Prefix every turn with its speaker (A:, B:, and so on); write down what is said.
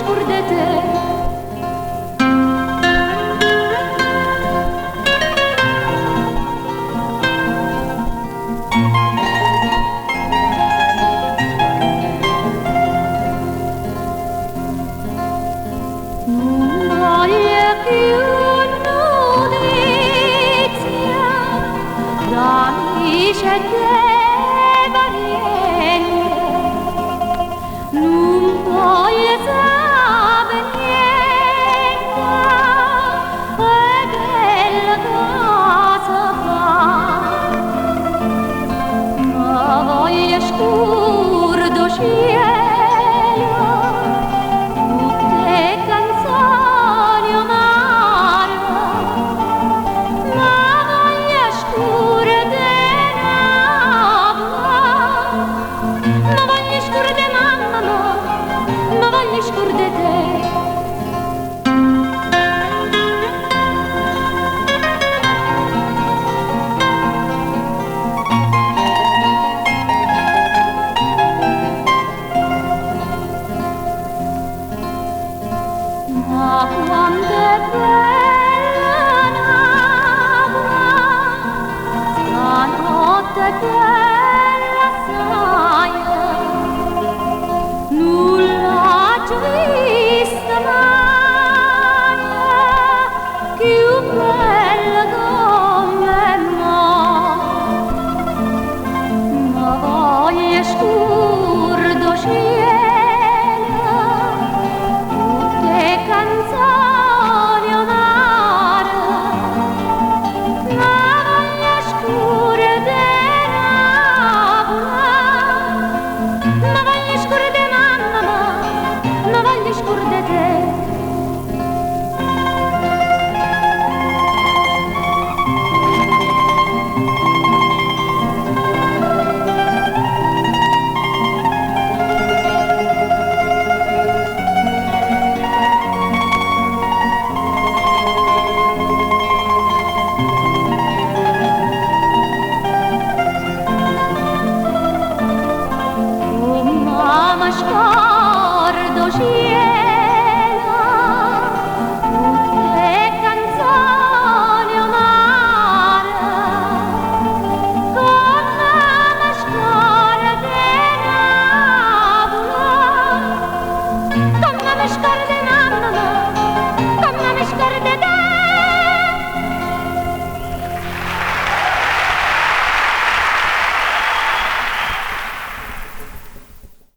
A: scordate. Non voglio più notizia d'amici e dei parenti, non voglio sapere niente della casa fa, ma voglio scuro cielo, tutte canzoni amare, ma voglio scuro ma voglio scuro di mamma, ma voglio scuro di te. Ma quando è bella stanotte è bella sai, nulla c'ho vista mai più bella come ma voglio scuro cielo, tutte canzoni amare, ma voglio scuro ma voglio scuro di mamma, ma voglio scuro